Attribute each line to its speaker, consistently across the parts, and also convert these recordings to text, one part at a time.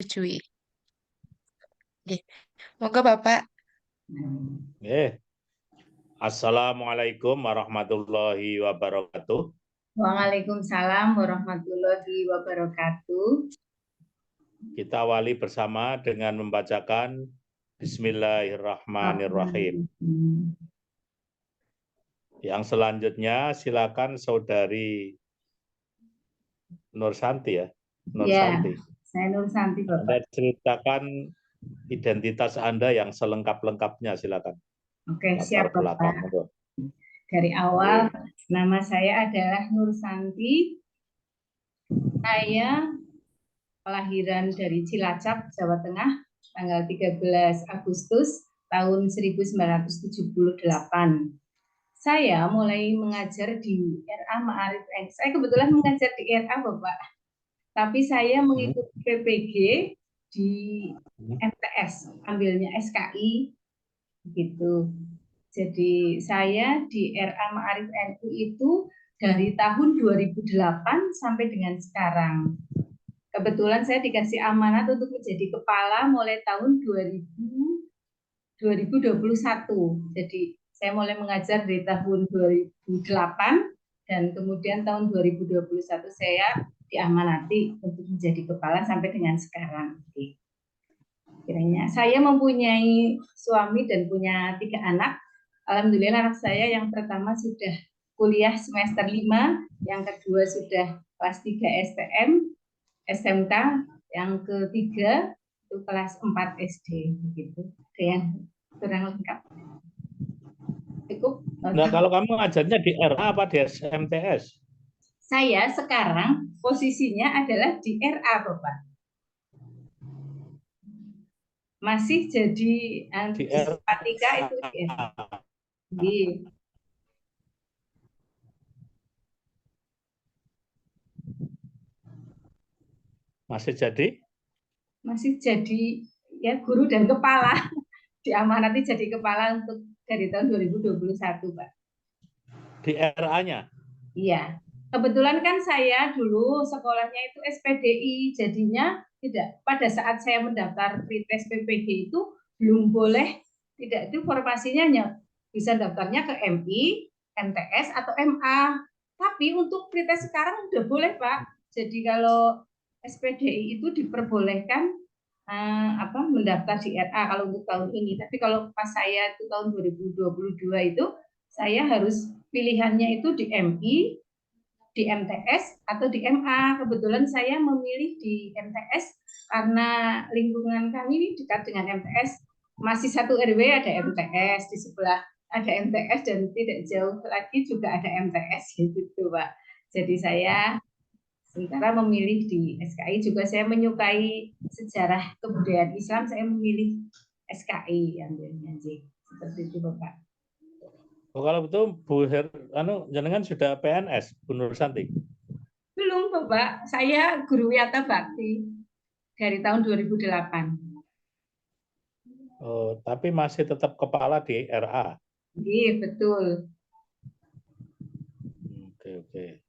Speaker 1: Cuy. Oke. Moga Bapak.
Speaker 2: Assalamualaikum warahmatullahi wabarakatuh.
Speaker 3: Waalaikumsalam warahmatullahi wabarakatuh.
Speaker 2: Kita awali bersama dengan membacakan Bismillahirrahmanirrahim. Yang selanjutnya silakan Saudari Nursanti ya. Nursanti.
Speaker 3: Ya, saya Nursanti Bapak.
Speaker 2: Anda ceritakan identitas Anda yang selengkap-lengkapnya, silakan.
Speaker 3: Oke,
Speaker 2: Latar
Speaker 3: siap
Speaker 2: belakang.
Speaker 3: Bapak. Dari awal, nama saya adalah Nursanti. Saya kelahiran dari Cilacap, Jawa Tengah, tanggal 13 Agustus tahun 1978. Saya mulai mengajar di RA Ma'arif NU. Saya kebetulan mengajar di RA, Bapak. Tapi saya mengikuti PPG di MTS, ambilnya SKI, gitu. Jadi saya di RA Ma'arif NU itu dari tahun 2008 sampai dengan sekarang. Kebetulan saya dikasih amanat untuk menjadi kepala mulai tahun 2021. Jadi saya mulai mengajar dari tahun 2008 dan kemudian tahun 2021 saya diamanati untuk menjadi kepala sampai dengan sekarang. Kiranya saya mempunyai suami dan punya 3 anak. Alhamdulillah anak saya yang pertama sudah kuliah semester 5, yang kedua sudah kelas 3 STM, SMK, yang ketiga itu kelas 4 SD begitu. Yang kurang lengkap. Cukup.
Speaker 2: Nah, kalau kamu ngajarnya di RA apa di SMTS?
Speaker 3: Saya sekarang posisinya adalah di RA, Bapak. Masih jadi
Speaker 2: Di RA.
Speaker 3: Patika itu di RA. Masih jadi ya guru dan kepala. Diamanati jadi kepala untuk dari tahun 2021, Pak.
Speaker 2: Di RA-nya?
Speaker 3: Iya. Kebetulan kan saya dulu sekolahnya itu SPDI, jadinya tidak, pada saat saya mendaftar pretest PPG itu belum boleh, tidak, itu formasinya bisa daftarnya ke MI, MTS atau MA. Tapi untuk pretest sekarang udah boleh, Pak. Jadi kalau SPDI itu diperbolehkan mendaftar di RA kalau untuk tahun ini. Tapi kalau pas saya itu tahun 2022 itu saya harus pilihannya itu di MI, di MTS atau di MA. Kebetulan saya memilih di MTS karena lingkungan kami dekat dengan MTS. Masih satu RW ada MTS, di sebelah ada MTS dan tidak jauh lagi juga ada MTS gitu, Pak. Jadi saya sementara memilih di SKI juga saya menyukai sejarah kebudayaan Islam, saya memilih SKI ambilnya seperti itu, Bapak.
Speaker 2: Oh, kalau betul Bu jenengan sudah PNS, Bu Nursanti?
Speaker 3: Belum, Bapak. Saya guru Wiyata Bakti dari tahun 2008.
Speaker 2: Oh, tapi masih tetap kepala di RA?
Speaker 3: Iya, betul.
Speaker 2: Oke.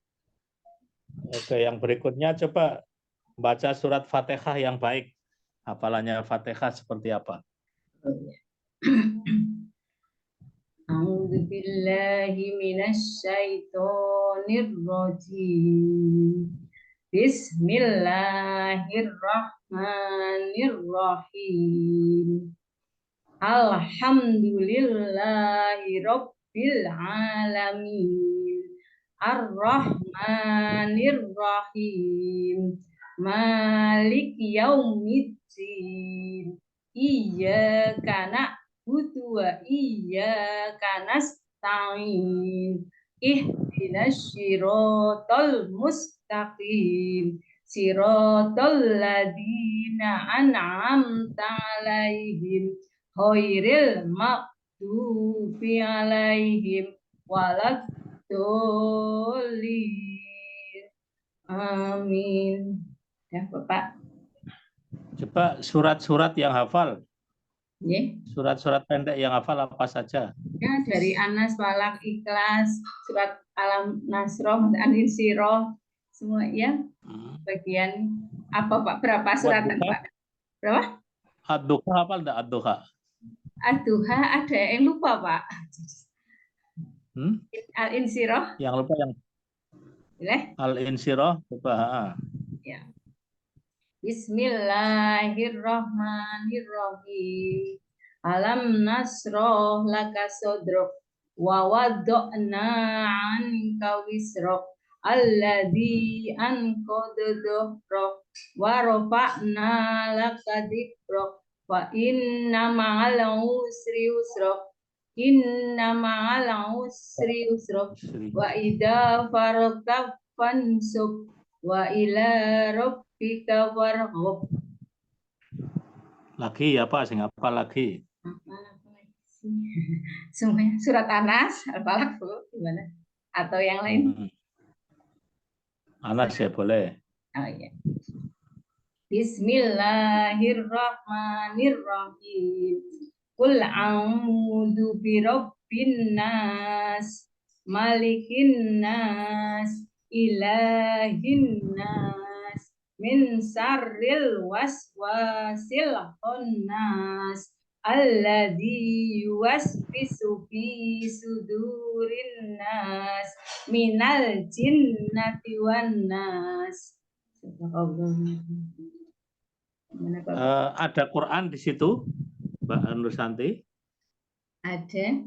Speaker 2: Oke, yang berikutnya coba baca surat Fatihah yang baik. Hafalannya Fatihah seperti apa?
Speaker 3: A'udzu billahi minasy syaithanir rajim. Bismillahirrahmanirrahim. Alhamdulillahi rabbil alamin. Ar-Rahmanir-Rahim. Malik yaumiddin. Iyyaka na'budu wa iyyaka nasta'in. Ihdinas siratal mustaqim. Siratal ladzina an'amta 'alaihim ghairil maghdubi 'alaihim walad Amin. Ya, Bapak.
Speaker 2: Coba surat-surat yang hafal.
Speaker 3: Yeah.
Speaker 2: Surat-surat pendek yang hafal apa saja?
Speaker 3: Ya, dari Anas, Falak, Ikhlas, surat Alam Nasroh, An-Insyirah, semua ya. Bagian apa Pak? Berapa surat Pak? Berapa?
Speaker 2: Ad-duha apa enggak ad-duha?
Speaker 3: Ad-duha ada yang lupa, Pak. Al-insyirah.
Speaker 2: Yang lupa yang
Speaker 3: Boleh?
Speaker 2: al-insyirah coba.
Speaker 3: Ya. Bismillahirrahmanirrahim. Alam nasroh laka sodrok wa wada'na anka wisrok alladzi anqadha dhahrok wa rafa'na laka dzikrok wa inna ma'al usri yusra inna ma'al usri yusra wa idza faragta fansub wa ila rabbika warghab.
Speaker 2: Lagi apa sing apa lagi?
Speaker 3: Semuanya surat Anas, Al-Falaq gimana? Atau yang lain?
Speaker 2: Anas ya boleh.
Speaker 3: Oh iya. Bismillahirrahmanirrahim. Qul a'udzu birabbin nas, malikin nas, ilahin nas, min syarril waswasil khannas, alladzi yuwaswisu fi sudurin nas, minal jinnati wan nas.
Speaker 2: Ada Quran di situ, Mbak Nursanti?
Speaker 3: Ada.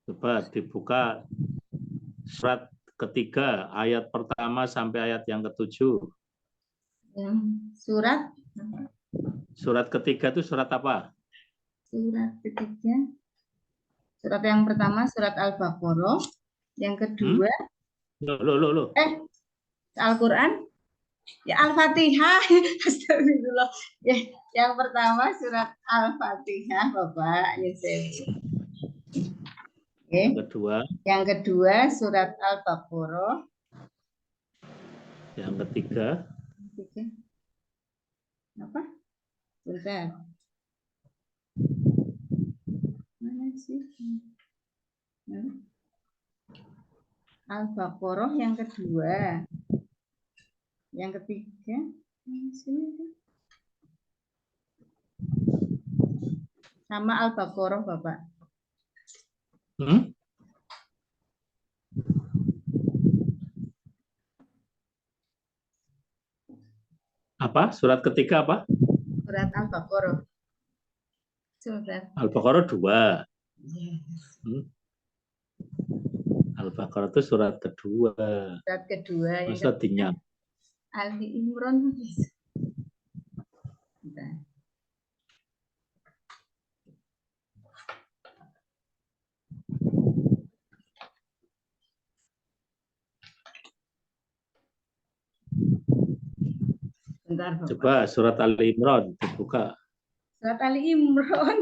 Speaker 2: Coba dibuka surat ketiga, ayat pertama sampai ayat yang ketujuh.
Speaker 3: Surat?
Speaker 2: Surat ketiga itu surat apa?
Speaker 3: Surat ketiga. Surat yang pertama surat Al-Baqarah. Yang kedua.
Speaker 2: Loh.
Speaker 3: Al-Quran? Ya Al-Fatihah. Astagfirullah. Ya, yang pertama surat Al-Fatihah, Bapak. Yang kedua surat Al-Baqarah.
Speaker 2: Yang ketiga.
Speaker 3: Apa? Bentar. Mana sih? Al-Baqarah yang kedua. Yang ketiga. Sama Al-Baqarah, Bapak.
Speaker 2: Apa? Surat ketiga apa?
Speaker 3: Surat Al-Baqarah.
Speaker 2: Al-Baqarah 2. Al-Baqarah itu surat kedua.
Speaker 3: Surat kedua.
Speaker 2: Masa dinyang?
Speaker 3: Ali Imran. Bentar, Bapak.
Speaker 2: Coba surat Ali Imran dibuka.
Speaker 3: Surat Ali Imran.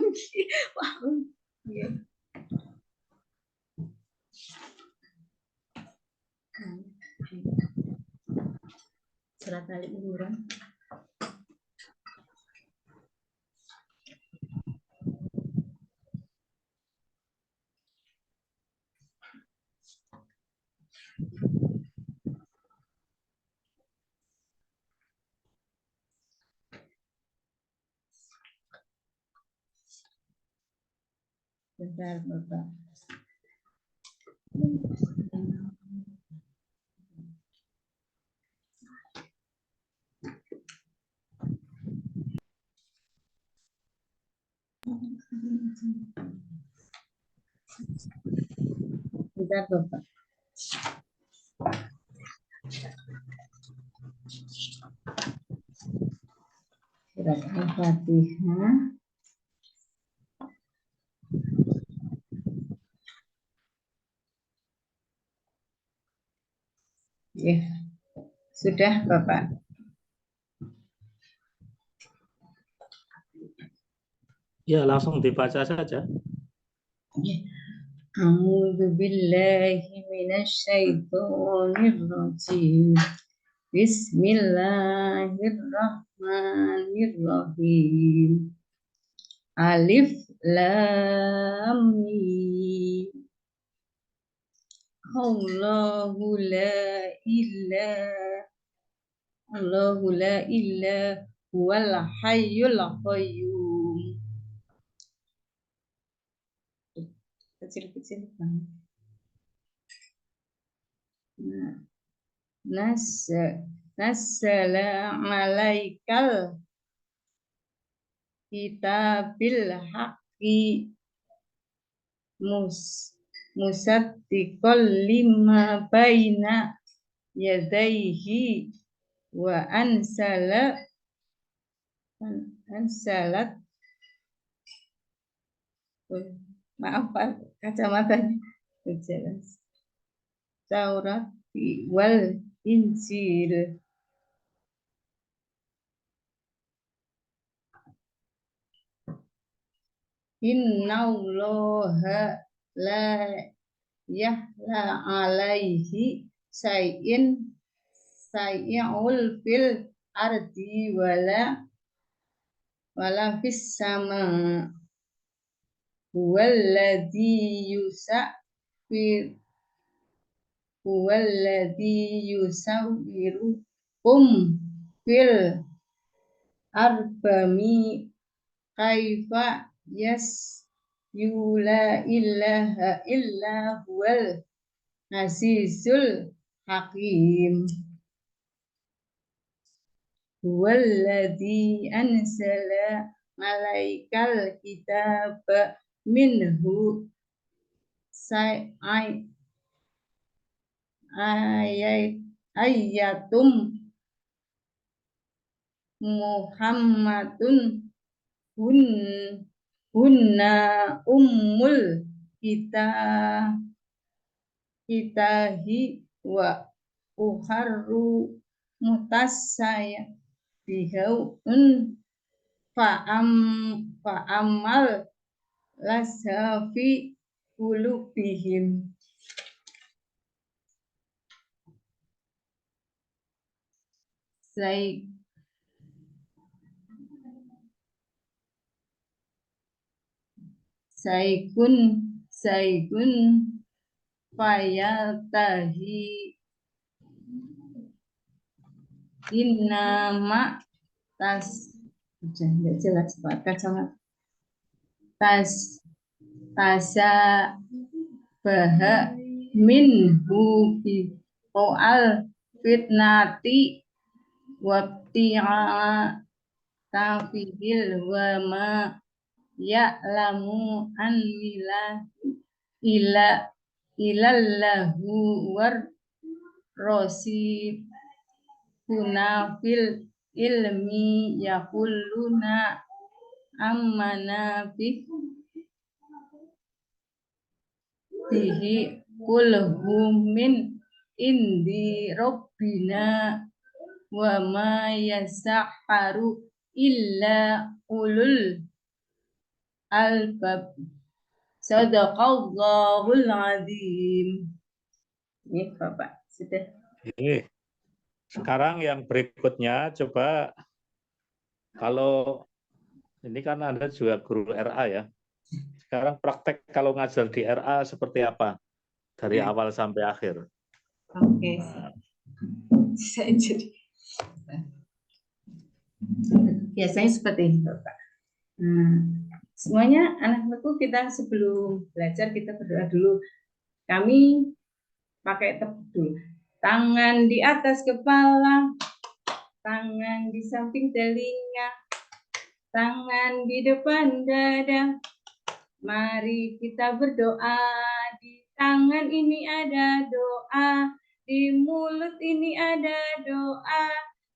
Speaker 3: Wah. Iya. Surat Ali Imran. Bentar, Bapak. Bentar, Bapak. Surat Al-Fatihah. Ya, sudah Bapak.
Speaker 2: Ya, langsung dibaca saja.
Speaker 3: A'udzu billahi minasyaitonir rajim. Bismillahirrahmanirrahim. Alif lam mim. Allahu la ilaha
Speaker 4: huwal hayyul qayyum. Kecil-kecil banget. Nah, nazzala alaikal kitabil haqqi musaddiqal lima baina yadaihi wa ansalat maaf Pak, kacamatanya jelas. Taurat wal Injil. Innallaha la yahla alaihi say'ul fil ardi wala fis sama. Huwallazi yusawwirukum fil arbami kaifa yula ilaha illa huwal azizul hakim. Huwallazi anzala malaikal kitaba minhu ayatum Muhammadun hunna ummul kitahi wa uharru mutasaya bihaun fa'amal lasafi qulubihim. Saikun fayatahi innama nggak jelas Pak kacamata tasa baha minhu bi al fitnati wabti'a tafidil wa ma ya'lamu ilallahu war rosifuna fil ilmi yaquluna amana bihi kulhum min indi rabbina wa ma yasahharu illa ulul albab. Sadaqallahul azim. Ini Bapak sudah.
Speaker 2: Oke. Sekarang yang berikutnya coba, kalau ini kan Anda juga guru RA ya. Sekarang praktek kalau ngajar di RA seperti apa? Dari awal sampai akhir.
Speaker 4: Oke. Saya jadi biasanya seperti ini Bapak. Semuanya anak-anakku, kita sebelum belajar kita berdoa dulu. Kami pakai tepuk. Tangan di atas kepala, tangan di samping telinga, tangan di depan dada. Mari kita berdoa. Di tangan ini ada doa, di mulut ini ada doa,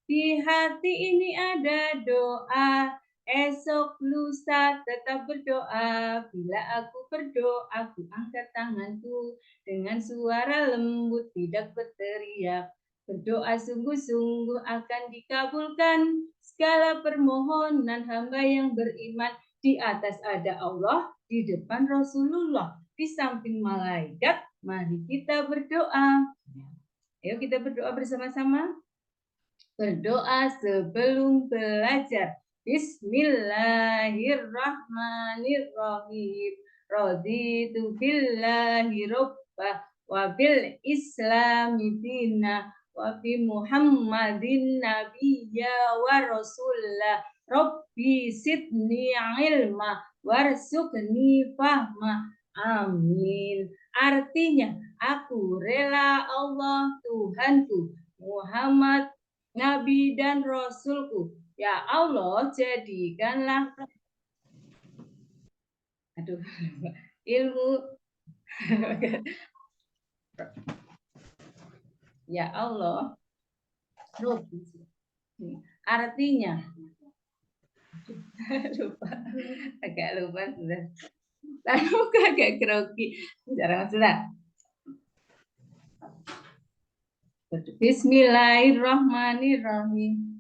Speaker 4: di hati ini ada doa. Esok lusa tetap berdoa. Bila aku berdoa, aku angkat tanganku dengan suara lembut, tidak berteriak. Berdoa sungguh-sungguh akan dikabulkan segala permohonan hamba yang beriman. Di atas ada Allah, di depan Rasulullah, di samping malaikat. Mari kita berdoa. Ayo kita berdoa bersama-sama. Berdoa sebelum belajar. Bismillahirrahmanirrahim. Raditu billahi rabbah wa bil islami dina wa bi Muhammadin nabiyya wa rasulah Rabbi sidni ilma warzuqni fahma. Amin. Artinya, aku rela Allah Tuhanku, Muhammad Nabi dan Rasulku. Ya Allah, jadikanlah ilmu ya Allah. Artinya agak lupa sudah. Lalu agak grogi. Sudah. Bismillahirrahmanirrahim.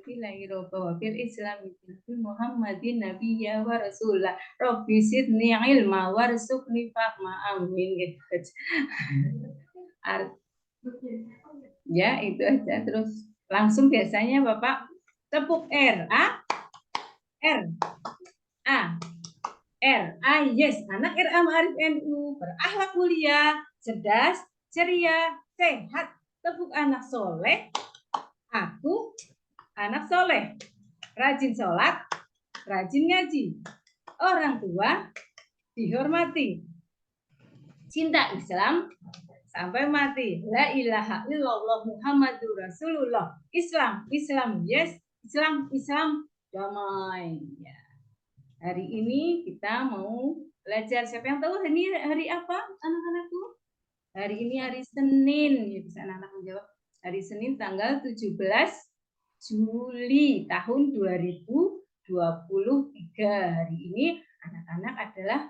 Speaker 4: Fil Islam Muhammadin nabiyya wa rasulah Rabbi sidni ilma warzuqni fahma. Amin. Ya, itu aja. Terus langsung biasanya Bapak tepuk R A yes, anak RA Ma'arif NU berakhlak mulia, cerdas, ceria, sehat. Tepuk anak soleh. Aku anak soleh, rajin sholat, rajin ngaji. Orang tua dihormati. Cinta Islam sampai mati. La ilaha illallah Muhammadur Rasulullah. Islam, yes. Islam, damai. Ya. Hari ini kita mau belajar. Siapa yang tahu hari apa, anak-anakku? Hari ini hari Senin. Ya, bisa anak-anak menjawab. Hari Senin tanggal 17 Juli tahun 2023. Hari ini anak-anak adalah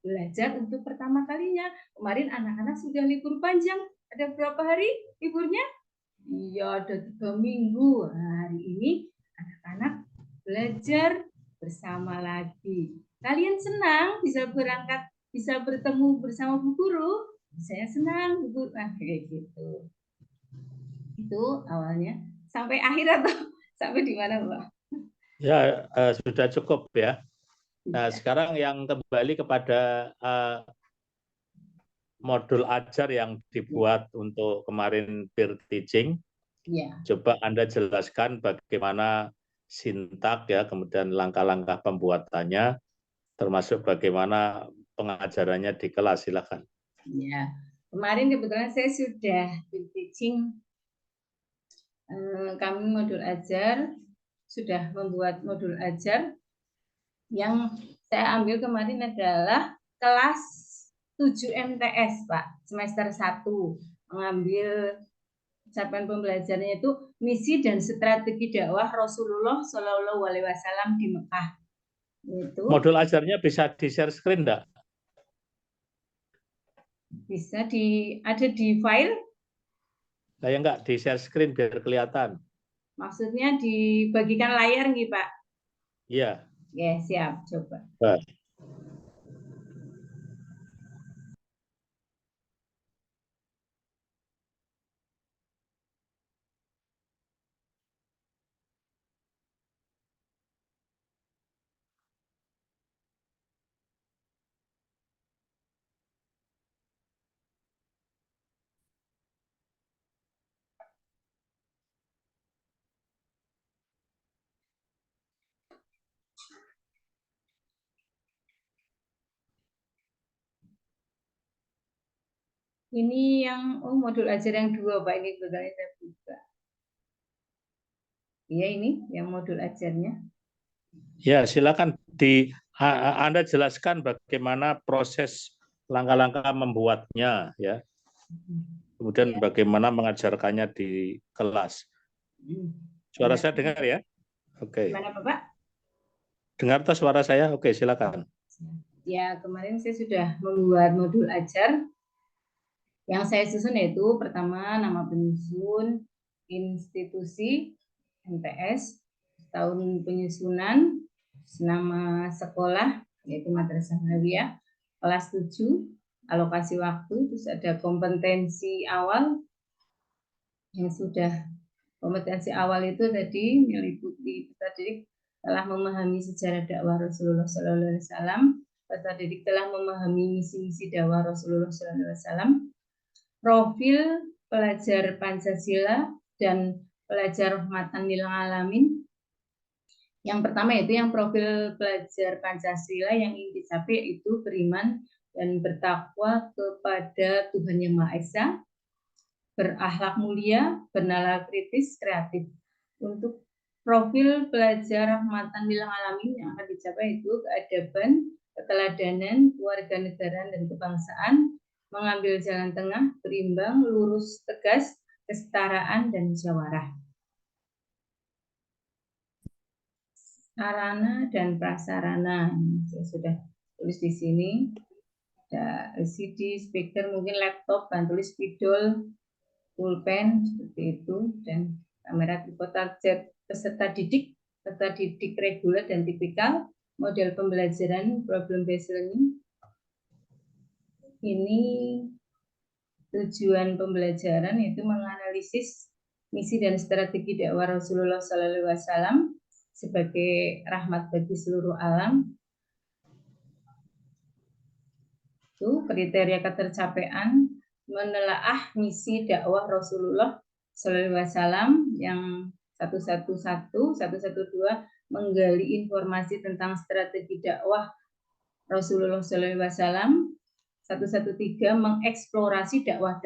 Speaker 4: belajar untuk pertama kalinya. Kemarin anak-anak sudah libur panjang. Ada berapa hari liburnya? Iya, ada 3 minggu. Nah, hari ini anak-anak belajar bersama lagi. Kalian senang bisa berangkat, bisa bertemu bersama Bu Guru? Saya senang, Bu Guru. Nah, kayak gitu. Itu awalnya. Sampai akhir atau sampai di mana, Pak?
Speaker 2: Ya, sudah cukup ya. Nah, sekarang yang kembali kepada modul ajar yang dibuat untuk kemarin peer teaching.
Speaker 4: Ya.
Speaker 2: Coba Anda jelaskan bagaimana sintak ya, kemudian langkah-langkah pembuatannya, termasuk bagaimana pengajarannya di kelas. Silakan.
Speaker 4: Ya, kemarin kebetulan saya sudah teaching kami modul ajar, sudah membuat modul ajar. Yang saya ambil kemarin adalah kelas 7 MTS, Pak, semester 1. Mengambil capaian pembelajarannya itu misi dan strategi dakwah Rasulullah Shallallahu Alaihi Wasallam di Mekah. Itu.
Speaker 2: Modul ajarnya bisa di-share screen enggak?
Speaker 4: Bisa ada di file.
Speaker 2: Saya enggak di-share screen biar kelihatan.
Speaker 4: Maksudnya dibagikan layar nih, Pak?
Speaker 2: Iya.
Speaker 4: Ya, siap, coba.
Speaker 2: Baik.
Speaker 4: Ini yang modul ajar yang 2, Pak, ini kebetulan saya buka. Iya, ini yang modul ajarnya.
Speaker 2: Ya, silakan Anda jelaskan bagaimana proses langkah-langkah membuatnya ya. Kemudian bagaimana mengajarkannya di kelas. Suara saya dengar ya? Oke.
Speaker 4: Gimana, Bapak?
Speaker 2: Dengar tuh suara saya? Oke, silakan.
Speaker 4: Ya, kemarin saya sudah membuat modul ajar. Yang saya susun yaitu pertama nama penyusun, institusi, MTS, tahun penyusunan, nama sekolah, yaitu Madrasah Alawiyah, kelas 7, alokasi waktu, terus ada kompetensi awal, yang sudah kompetensi awal itu tadi meliputi peserta didik telah memahami sejarah dakwah Rasulullah SAW, peserta didik telah memahami misi-misi dakwah Rasulullah SAW, profil
Speaker 3: pelajar Pancasila dan pelajar rahmatan lil alamin. Yang pertama itu yang profil pelajar Pancasila yang ingin dicapai itu beriman dan bertakwa kepada Tuhan Yang Maha Esa, berakhlak mulia, bernalar kritis, kreatif. Untuk profil pelajar rahmatan lil alamin yang akan dicapai itu keadaban, keteladanan, kewarganegaraan dan kebangsaan, mengambil jalan tengah, berimbang, lurus, tegas, kesetaraan dan musyawarah. Sarana dan prasarana saya sudah tulis di sini. Ada LCD, speaker, mungkin laptop, bahan tulis, spidol, pulpen seperti itu, dan kamera tripod target peserta didik reguler dan tipikal, model pembelajaran problem based learning. Ini tujuan pembelajaran yaitu menganalisis misi dan strategi dakwah Rasulullah SAW sebagai rahmat bagi seluruh alam. Itu kriteria ketercapaian menelaah misi dakwah Rasulullah SAW yang 112 menggali informasi tentang strategi dakwah Rasulullah SAW. 113 mengeksplorasi dakwah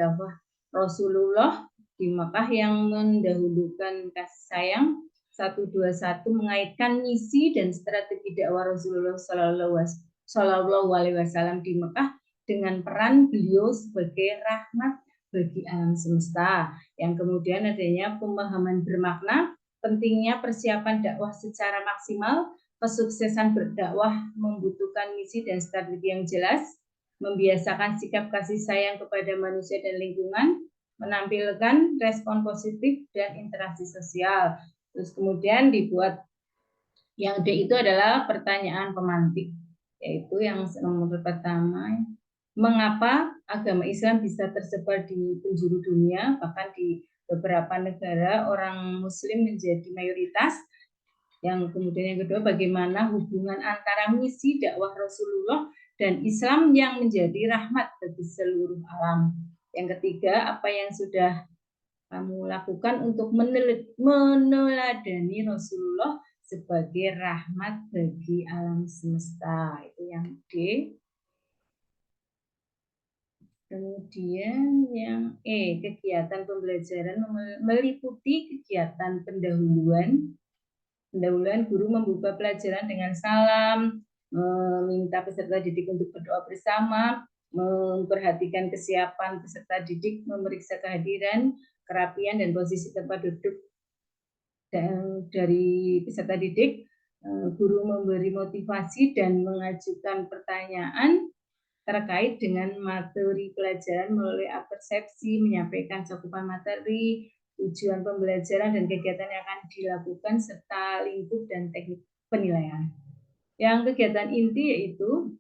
Speaker 3: Rasulullah di Mekah yang mendahulukan kasih sayang. 121 mengaitkan misi dan strategi dakwah Rasulullah Shallallahu Alaihi Wasallam di Mekah dengan peran beliau sebagai rahmat bagi alam semesta. Yang kemudian adanya pemahaman bermakna pentingnya persiapan dakwah secara maksimal. Kesuksesan berdakwah membutuhkan misi dan strategi yang jelas, membiasakan sikap kasih sayang kepada manusia dan lingkungan, menampilkan respon positif dan interaksi sosial. Terus kemudian dibuat yang D itu adalah pertanyaan pemantik, yaitu yang nomor pertama, mengapa agama Islam bisa tersebar di penjuru dunia, bahkan di beberapa negara orang Muslim menjadi mayoritas. Yang kemudian yang kedua, bagaimana hubungan antara misi dakwah Rasulullah dan Islam yang menjadi rahmat bagi seluruh alam. Yang ketiga, apa yang sudah kamu lakukan untuk meneladani Rasulullah sebagai rahmat bagi alam semesta. Itu yang D. Kemudian yang E, kegiatan pembelajaran meliputi kegiatan pendahuluan. Pendahuluan, guru membuka pelajaran dengan salam, meminta peserta didik untuk berdoa bersama, memperhatikan kesiapan peserta didik, memeriksa kehadiran, kerapian dan posisi tempat duduk dan dari peserta didik. Guru memberi motivasi dan mengajukan pertanyaan terkait dengan materi pelajaran melalui persepsi, menyampaikan cakupan materi, tujuan pembelajaran dan kegiatan yang akan dilakukan, serta lingkup dan teknik penilaian. Yang kegiatan inti yaitu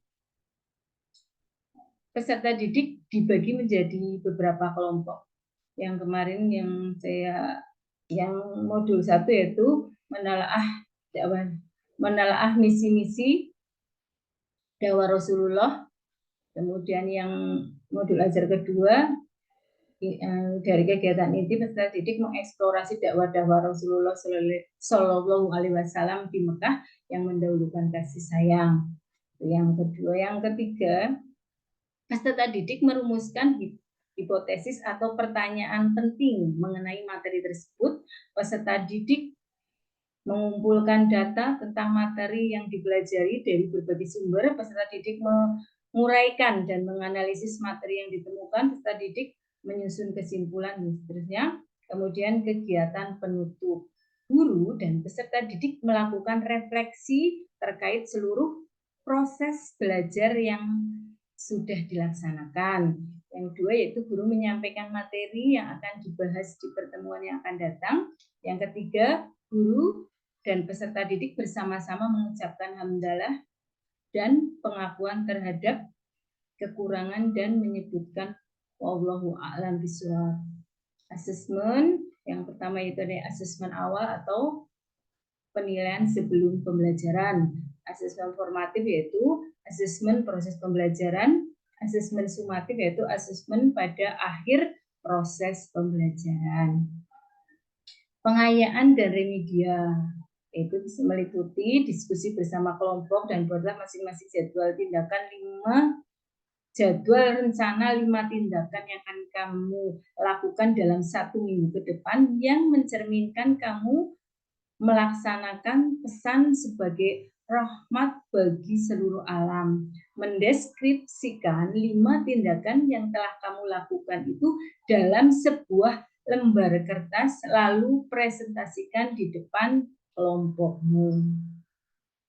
Speaker 3: peserta didik dibagi menjadi beberapa kelompok. Yang kemarin yang modul 1 yaitu menelaah misi-misi dakwah Rasulullah. Kemudian yang modul ajar kedua, dari kegiatan inti peserta didik mengeksplorasi dakwah Rasulullah Shallallahu Alaihi Wasallam di Mekah yang mendahulukan kasih sayang. Yang kedua, yang ketiga, peserta didik merumuskan hipotesis atau pertanyaan penting mengenai materi tersebut. Peserta didik mengumpulkan data tentang materi yang dipelajari dari berbagai sumber. Peserta didik menguraikan dan menganalisis materi yang ditemukan. Peserta didik menyusun kesimpulan dan seterusnya. Kemudian kegiatan penutup, guru dan peserta didik melakukan refleksi terkait seluruh proses belajar yang sudah dilaksanakan. Yang kedua yaitu guru menyampaikan materi yang akan dibahas di pertemuan yang akan datang. Yang ketiga, guru dan peserta didik bersama-sama mengucapkan hamdalah dan pengakuan terhadap kekurangan dan menyebutkan wallahu a'lam bishawab. Asesmen yang pertama itu ada asesmen awal atau penilaian sebelum pembelajaran. Asesmen formatif yaitu asesmen proses pembelajaran. Asesmen sumatif yaitu asesmen pada akhir proses pembelajaran. Pengayaan dan remedia itu meliputi diskusi bersama kelompok dan buatlah masing-masing jadwal tindakan 5 tindakan yang akan kamu lakukan dalam 1 minggu ke depan yang mencerminkan kamu melaksanakan pesan sebagai rahmat bagi seluruh alam. Mendeskripsikan 5 tindakan yang telah kamu lakukan itu dalam sebuah lembar kertas, lalu presentasikan di depan kelompokmu.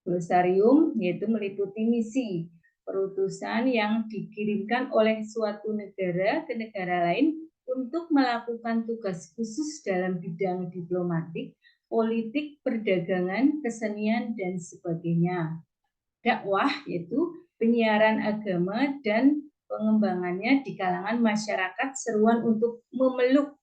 Speaker 3: Glosarium yaitu meliputi misi perutusan yang dikirimkan oleh suatu negara ke negara lain untuk melakukan tugas khusus dalam bidang diplomatik, politik, perdagangan, kesenian, dan sebagainya. Dakwah yaitu penyiaran agama dan pengembangannya di kalangan masyarakat, seruan untuk memeluk,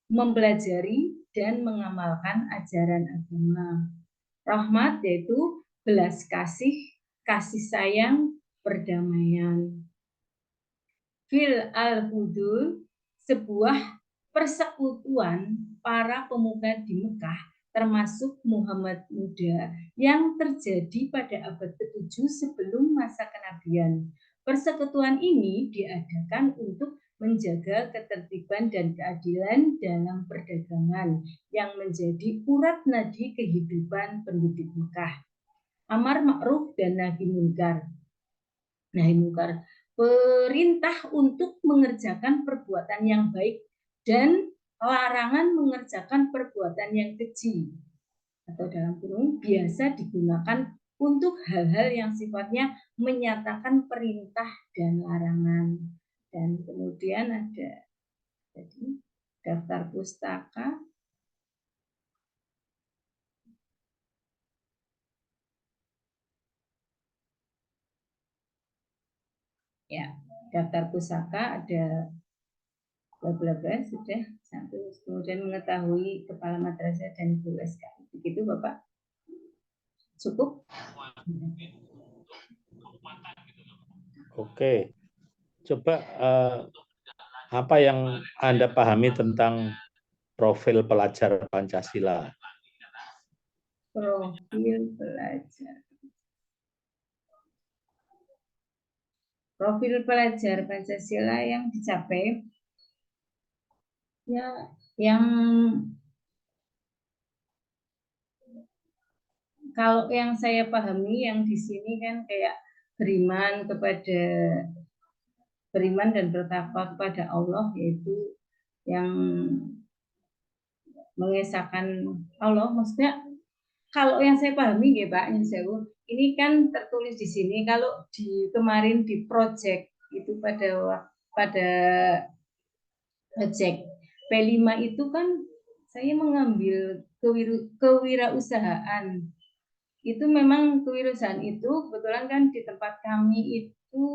Speaker 3: mempelajari, dan mengamalkan ajaran agama. Rahmat yaitu belas kasih, kasih sayang, perdamaian. Fil al-Hudul, sebuah persekutuan para pemuka di Mekah, termasuk Muhammad muda, yang terjadi pada abad ke-7 sebelum masa kenabian. Persekutuan ini diadakan untuk menjaga ketertiban dan keadilan dalam perdagangan yang menjadi urat nadi kehidupan penduduk Mekah. Amar ma'ruf dan nahi munkar. Nahi munkar, perintah untuk mengerjakan perbuatan yang baik dan larangan mengerjakan perbuatan yang keji, atau dalam kurung biasa digunakan untuk hal-hal yang sifatnya menyatakan perintah dan larangan. Dan kemudian ada daftar pustaka. Ya, daftar pusaka ada bla sudah satu. Kemudian mengetahui kepala madrasah dan guru SK. Begitu Bapak? Cukup?
Speaker 2: Oke. Coba apa yang Anda pahami tentang profil pelajar Pancasila?
Speaker 3: Profil pelajar. Profil pelajar Pancasila yang dicapai ya yang kalau yang saya pahami yang di sini kan kayak beriman dan bertakwa kepada Allah, yaitu yang mengesahkan Allah. Maksudnya kalau yang saya pahami ya Pak, ini kan tertulis di sini. Kalau kemarin di project itu pada project P5 itu kan saya mengambil kewirausahaan. Itu memang kewirausahaan itu kebetulan kan di tempat kami itu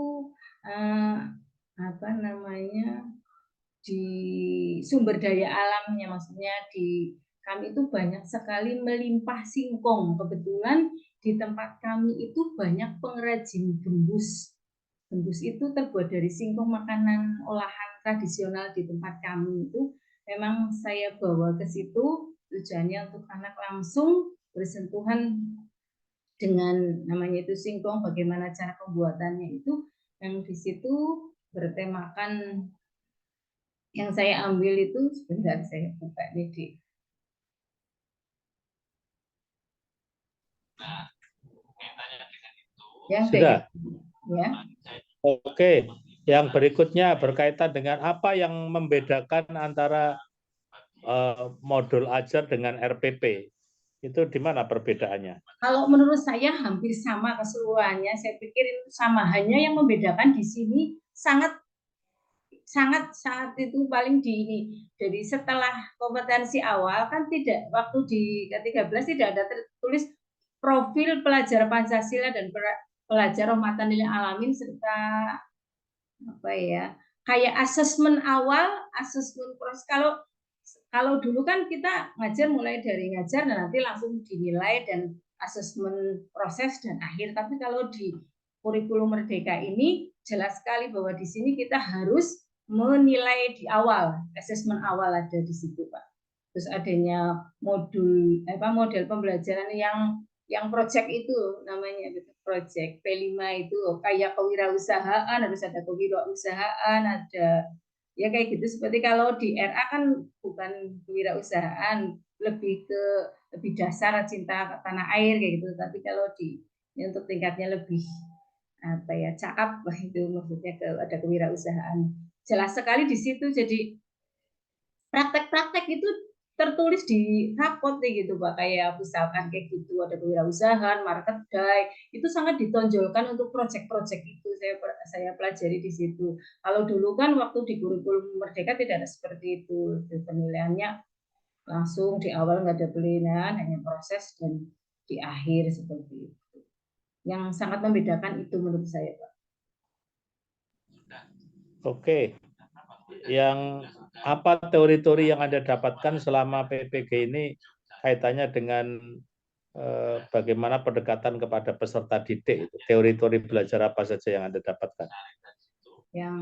Speaker 3: di sumber daya alamnya, maksudnya di kami itu banyak sekali melimpah singkong. Kebetulan di tempat kami itu banyak pengrajin gembus. Gembus itu terbuat dari singkong, makanan olahan tradisional di tempat kami itu. Memang saya bawa ke situ tujuannya untuk anak langsung bersentuhan dengan namanya itu singkong, bagaimana cara pembuatannya itu. Yang di situ bertemakan yang saya ambil itu, sebentar saya buka nih di yang
Speaker 2: sudah
Speaker 3: ya.
Speaker 2: Oke, yang berikutnya berkaitan dengan apa yang membedakan antara modul ajar dengan RPP. Itu di mana perbedaannya?
Speaker 3: Kalau menurut saya hampir sama keseluruhannya. Saya pikir itu sama, hanya yang membedakan di sini sangat itu paling di ini. Jadi setelah kompetensi awal kan tidak, waktu di ke-13 tidak ada tertulis profil pelajar Pancasila dan pelajar rahmatan lil alamin serta kayak asesmen awal, asesmen proses. Kalau dulu kan kita ngajar mulai dari ngajar dan nanti langsung dinilai dan asesmen proses dan akhir. Tapi kalau di kurikulum Merdeka ini jelas sekali bahwa di sini kita harus menilai di awal, asesmen awal ada di situ, Pak. Terus adanya model pembelajaran yang project itu namanya gitu. Project P5 itu kayak kewirausahaan, harus ada kewirausahaan, ada ya kayak gitu. Seperti kalau di RA kan bukan kewirausahaan, lebih dasar cinta tanah air kayak gitu. Tapi kalau untuk tingkatnya lebih apa ya, cakap itu maksudnya ada kewirausahaan. Jelas sekali di situ. Jadi praktek-praktek itu tertulis di rapot nih gitu Pak, kayak misalkan kayak gitu ada kewirausahaan, market day, itu sangat ditonjolkan untuk proyek-proyek itu saya pelajari di situ. Kalau dulu kan waktu di kurikulum Merdeka tidak ada seperti itu, penilaiannya langsung di awal nggak ada penilaian, hanya proses dan di akhir seperti itu. Yang sangat membedakan itu menurut saya Pak.
Speaker 2: Oke. Yang apa teori-teori yang Anda dapatkan selama PPG ini kaitannya dengan bagaimana pendekatan kepada peserta didik, teori-teori belajar apa saja yang Anda dapatkan?
Speaker 3: Yang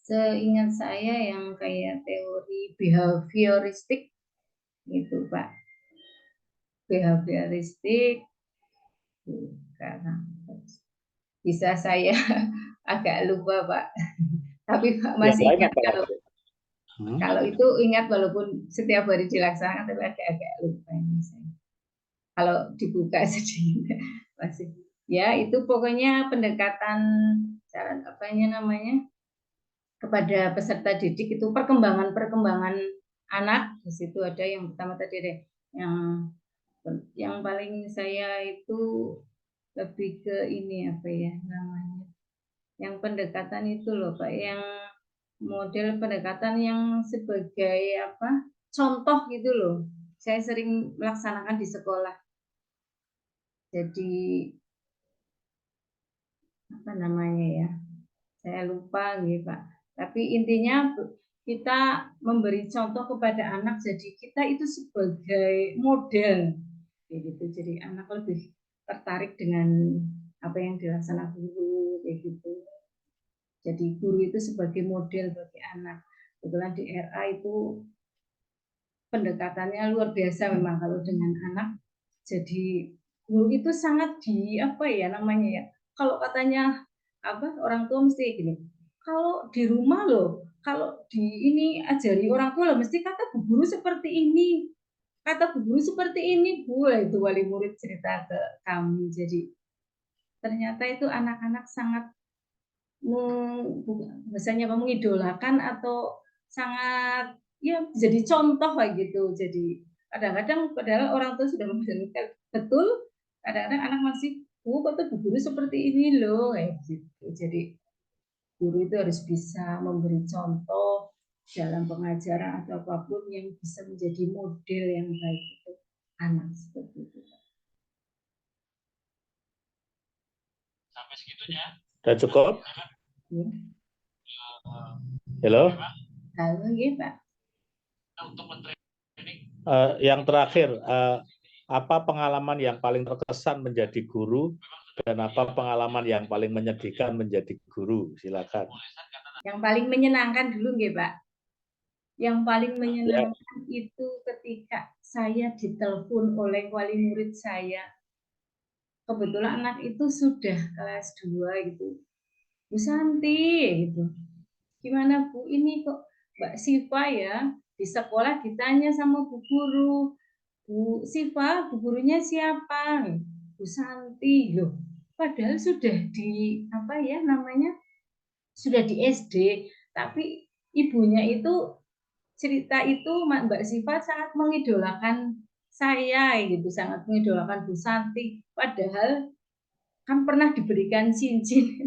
Speaker 3: seingat saya yang kayak teori behavioristik gitu Pak. Behavioristik karena bisa saya agak lupa Pak. Tapi Pak masih ingat kalau itu ingat walaupun setiap hari dilaksanakan tapi agak lupa ini saya. Kalau dibuka sedikit masih ya itu pokoknya pendekatan cara namanya kepada peserta didik itu perkembangan anak. Di situ ada yang pertama tadi deh yang paling saya itu lebih ke ini apa ya namanya, yang pendekatan itu loh Pak, yang model pendekatan yang sebagai apa contoh gitu loh, saya sering melaksanakan di sekolah. Jadi apa namanya ya, saya lupa gitu Pak, tapi intinya kita memberi contoh kepada anak, jadi kita itu sebagai model gitu. Jadi anak lebih tertarik dengan apa yang dilaksanakan guru kayak gitu. Jadi guru itu sebagai model bagi anak. Kebetulan di RA itu pendekatannya luar biasa memang kalau dengan anak. Jadi guru itu sangat apa ya namanya ya. Kalau katanya orang tua mesti gini. Kalau di rumah loh, kalau di ini ajari orang tua loh mesti kata bu guru seperti ini. Kata bu guru seperti ini, Bu, itu wali murid cerita ke kami. Jadi ternyata itu anak-anak sangat misalnya mengidolakan atau sangat ya jadi contoh kayak gitu. Jadi kadang-kadang padahal orang tua sudah membenarkan betul, kadang-kadang anak masih kata bu guru seperti ini loh kayak gitu. Jadi guru itu harus bisa memberi contoh dalam pengajaran atau apapun yang bisa menjadi model yang baik untuk anak seperti itu.
Speaker 2: Sampai segitunya. Sudah cukup?
Speaker 3: Ya.
Speaker 2: Halo?
Speaker 3: Halo, ya Pak.
Speaker 2: Yang terakhir, apa pengalaman yang paling terkesan menjadi guru dan apa pengalaman yang paling menyedihkan menjadi guru? Silakan.
Speaker 3: Yang paling menyenangkan dulu nggih, Pak. Yang paling menyenangkan itu ketika saya ditelepon oleh wali murid saya. Kebetulan anak itu sudah kelas 2 gitu. Bu Santi gitu. Gimana Bu, ini kok Mbak Siva ya di sekolah ditanya sama Bu Guru. Bu Siva, Bu gurunya siapa? Bu Santi loh. Padahal sudah di sudah di SD, tapi ibunya itu cerita itu Mbak Siva sangat mengidolakan saya gitu, sangat mengidolakan Bu Santi. Padahal kan pernah diberikan cincin,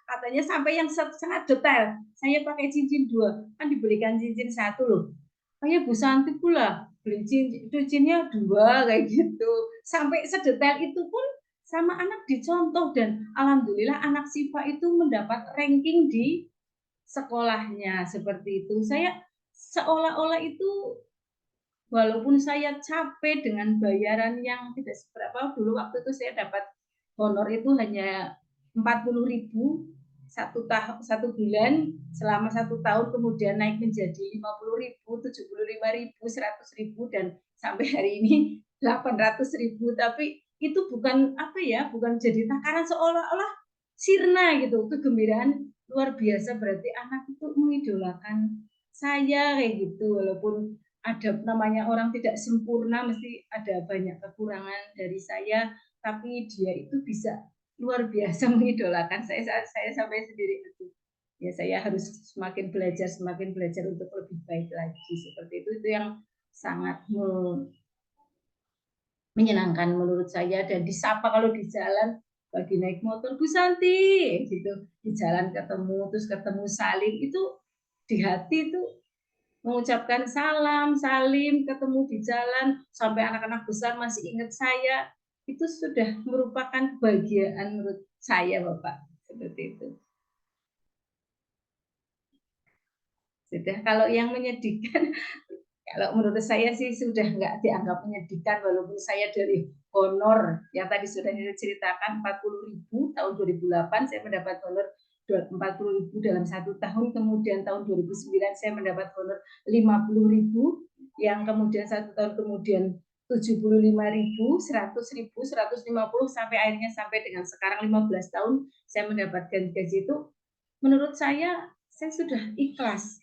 Speaker 3: katanya sampai yang sangat detail. Saya pakai cincin 2, kan diberikan cincin 1 loh. Kayak Bu Santi pula beli cincinnya 2 kayak gitu. Sampai sedetail itu pun sama anak dicontoh, dan alhamdulillah anak Siva itu mendapat ranking di sekolahnya seperti itu. Saya seolah-olah itu walaupun saya capek dengan bayaran yang tidak seberapa, dulu waktu itu saya dapat honor itu hanya 40.000, satu bulan selama 1 tahun kemudian naik menjadi 50.000, 75.000, 100.000 dan sampai hari ini 800.000. Tapi itu bukan apa ya, bukan jadi takaran seolah-olah sirna gitu. Kegembiraan luar biasa, berarti anak itu mengidolakan saya kayak gitu. Walaupun ada namanya orang tidak sempurna, mesti ada banyak kekurangan dari saya, tapi dia itu bisa luar biasa mengidolakan saya sampai sendiri itu. Ya saya harus semakin belajar untuk lebih baik lagi seperti itu yang sangat menyenangkan menurut saya. Dan disapa kalau di jalan lagi naik motor, Bu Santi gitu, di jalan ketemu, terus ketemu salim, itu di hati itu mengucapkan salam, salim, ketemu di jalan, sampai anak-anak besar masih ingat saya, itu sudah merupakan kebahagiaan menurut saya, Bapak. Seperti itu. Sudah, kalau yang menyedihkan, kalau menurut saya sih sudah nggak dianggap menyedihkan, walaupun saya dari honor, yang tadi sudah diceritakan 40.000, tahun 2008 saya mendapat honor 40.000 dalam 1 tahun, kemudian tahun 2009 saya mendapat honor 50.000, yang kemudian 1 tahun kemudian 75.000, 100.000, 150, sampai akhirnya sampai dengan sekarang 15 tahun saya mendapatkan gaji itu. Menurut saya sudah ikhlas.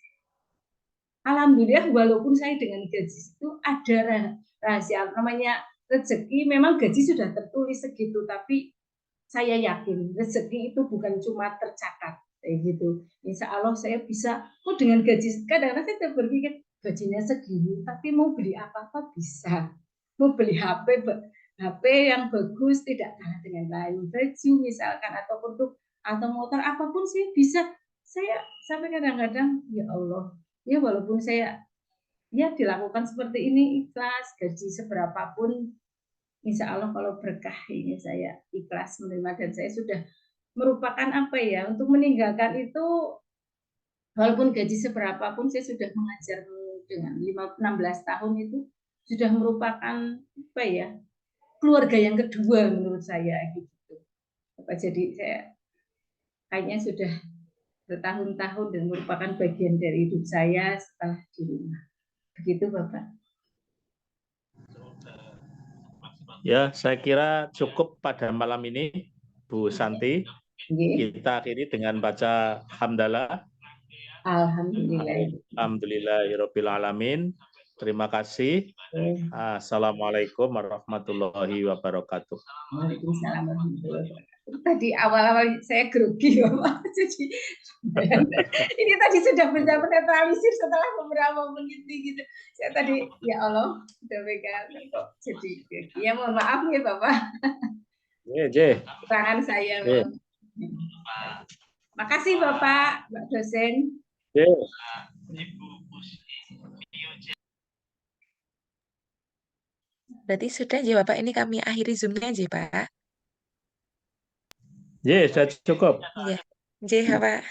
Speaker 3: Alhamdulillah, walaupun saya dengan gaji itu ada rahasia namanya rezeki. Memang gaji sudah tertulis segitu, tapi saya yakin rezeki itu bukan cuma tercatat kayak gitu. Insya Allah saya bisa. Dengan gaji, kadang-kadang saya berpikir gajinya segini, tapi mau beli apa-apa bisa. Mau beli HP yang bagus, tidak kalah dengan lain, baju misalkan, ataupun atau motor apapun sih bisa. Saya sampai kadang-kadang ya Allah, ya walaupun saya ya dilakukan seperti ini ikhlas, gaji seberapapun insya Allah kalau berkah ini saya ikhlas menerima. Dan saya sudah merupakan apa ya, untuk meninggalkan itu walaupun gaji seberapapun, saya sudah mengajar dengan 16 tahun itu sudah merupakan apa ya, keluarga yang kedua menurut saya gitu. Jadi saya kayaknya sudah bertahun-tahun dan merupakan bagian dari hidup saya setelah di rumah. Begitu Bapak.
Speaker 2: Ya, saya kira cukup pada malam ini, Bu Santi. Kita akhiri dengan baca hamdalah. Alhamdulillahirabbil alamin. Terima kasih. Assalamualaikum warahmatullahi wabarakatuh.
Speaker 3: Waalaikumsalam warahmatullahi wabarakatuh. Tadi awal-awal saya grogi Bapak. Jadi ini tadi sudah bisa menetralisir setelah beberapa menit gitu. Saya tadi ya Allah sudah pegang kok jadi grogi. Ya mohon maaf ya Bapak. Tangan saya. Makasih Bapak, Mbak dosen.
Speaker 1: Berarti sudah ya Bapak, ini kami akhiri Zoom-nya aja Pak.
Speaker 2: Ya, sudah cukup.
Speaker 1: Ya, Pak.